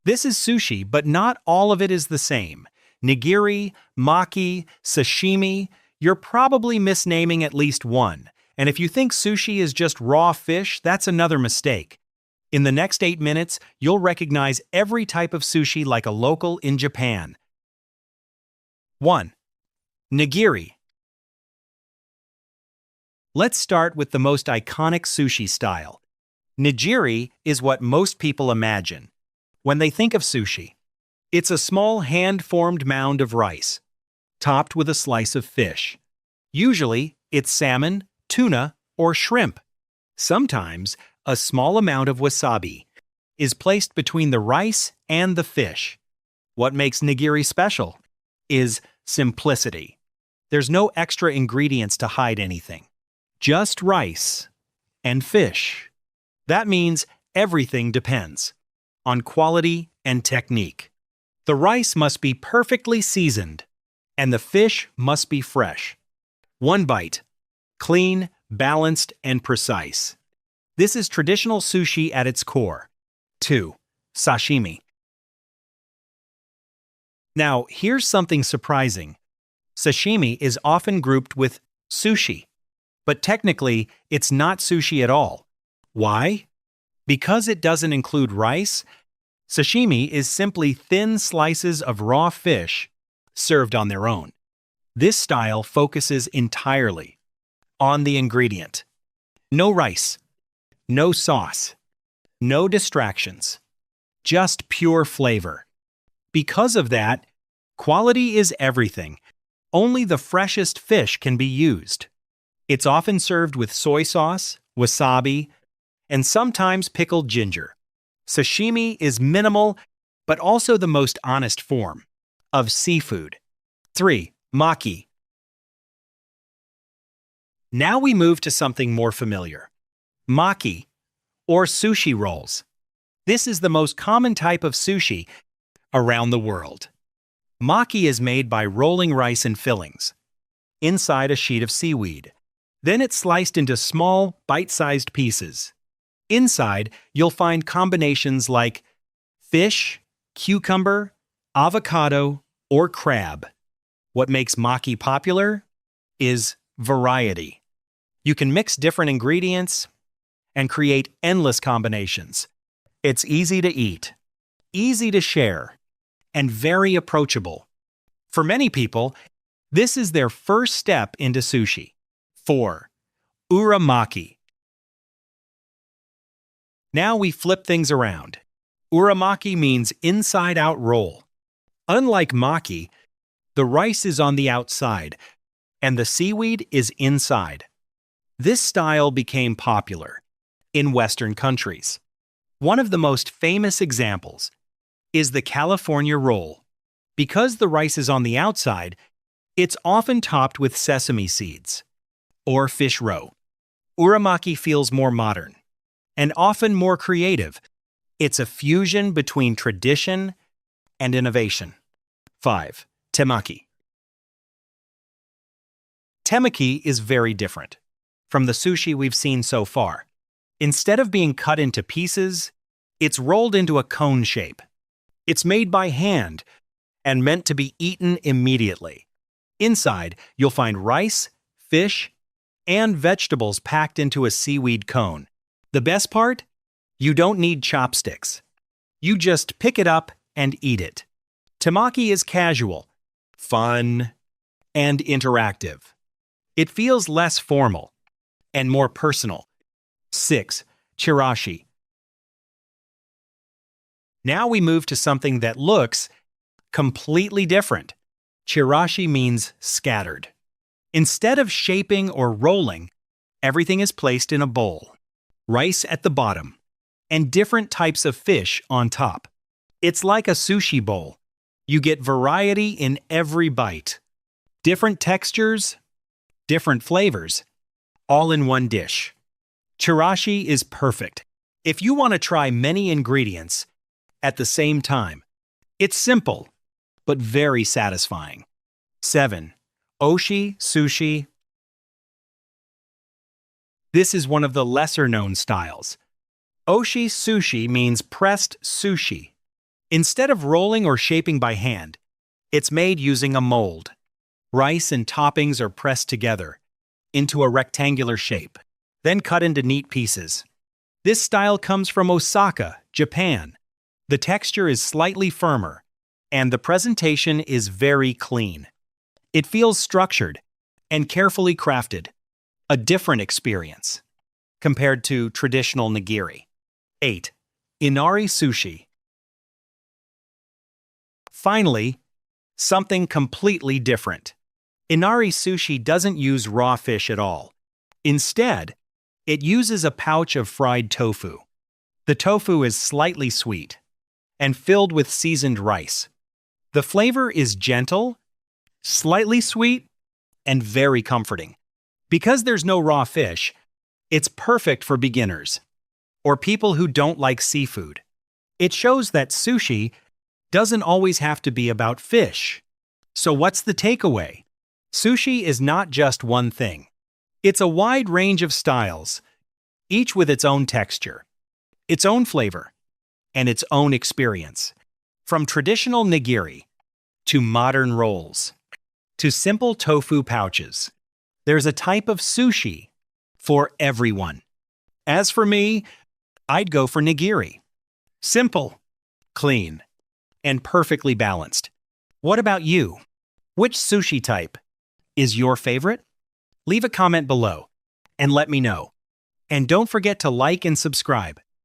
This is sushi, but not all of it is the same. Nigiri, maki, sashimi, you're probably misnaming at least one. And if you think sushi is just raw fish, that's another mistake. In the next 8 minutes, you'll recognize every type of sushi like a local in Japan. 1. Nigiri. Let's start with the most iconic sushi style. Nigiri is what most people imagine when they think of sushi. It's a small hand-formed mound of rice, topped with a slice of fish. Usually, it's salmon, tuna, or shrimp. Sometimes, a small amount of wasabi is placed between the rice and the fish. What makes nigiri special is simplicity. There's no extra ingredients to hide anything. Just rice and fish. That means everything depends on quality and technique. The rice must be perfectly seasoned, and the fish must be fresh. One bite, clean, balanced, and precise. This is traditional sushi at its core. 2. Sashimi. Now, here's something surprising. Sashimi is often grouped with sushi, but technically, it's not sushi at all. Why? Because it doesn't include rice, sashimi is simply thin slices of raw fish served on their own. This style focuses entirely on the ingredient. No rice, no sauce, no distractions, just pure flavor. Because of that, quality is everything. Only the freshest fish can be used. It's often served with soy sauce, wasabi, and sometimes pickled ginger. Sashimi is minimal, but also the most honest form of seafood. 3. Maki. Now we move to something more familiar. Maki, or sushi rolls. This is the most common type of sushi around the world. Maki is made by rolling rice in fillings inside a sheet of seaweed. Then it's sliced into small, bite-sized pieces. Inside, you'll find combinations like fish, cucumber, avocado, or crab. What makes maki popular is variety. You can mix different ingredients and create endless combinations. It's easy to eat, easy to share, and very approachable. For many people, this is their first step into sushi. 4. Uramaki. Now we flip things around. Uramaki means inside-out roll. Unlike maki, the rice is on the outside, and the seaweed is inside. This style became popular in Western countries. One of the most famous examples is the California roll. Because the rice is on the outside, it's often topped with sesame seeds or fish roe. Uramaki feels more modern and often more creative. It's a fusion between tradition and innovation. 5. Temaki. Temaki is very different from the sushi we've seen so far. Instead of being cut into pieces, it's rolled into a cone shape. It's made by hand and meant to be eaten immediately. Inside, you'll find rice, fish, and vegetables packed into a seaweed cone. The best part? You don't need chopsticks. You just pick it up and eat it. Temaki is casual, fun, and interactive. It feels less formal and more personal. 6. Chirashi. Now we move to something that looks completely different. Chirashi means scattered. Instead of shaping or rolling, everything is placed in a bowl. Rice at the bottom, and different types of fish on top. It's like a sushi bowl. You get variety in every bite. Different textures, different flavors, all in one dish. Chirashi is perfect if you want to try many ingredients at the same time. It's simple, but very satisfying. 7. Oshi sushi. This is one of the lesser-known styles. Oshi sushi means pressed sushi. Instead of rolling or shaping by hand, it's made using a mold. Rice and toppings are pressed together into a rectangular shape, then cut into neat pieces. This style comes from Osaka, Japan. The texture is slightly firmer, and the presentation is very clean. It feels structured and carefully crafted, a different experience compared to traditional nigiri. 8. Inari sushi. Finally, something completely different. Inari sushi doesn't use raw fish at all. Instead, it uses a pouch of fried tofu. The tofu is slightly sweet and filled with seasoned rice. The flavor is gentle, slightly sweet, and very comforting. Because there's no raw fish, it's perfect for beginners or people who don't like seafood. It shows that sushi doesn't always have to be about fish. So what's the takeaway? Sushi is not just one thing. It's a wide range of styles, each with its own texture, its own flavor, and its own experience. From traditional nigiri to modern rolls to simple tofu pouches, there's a type of sushi for everyone. As for me, I'd go for nigiri. Simple, clean, and perfectly balanced. What about you? Which sushi type is your favorite? Leave a comment below and let me know. And don't forget to like and subscribe.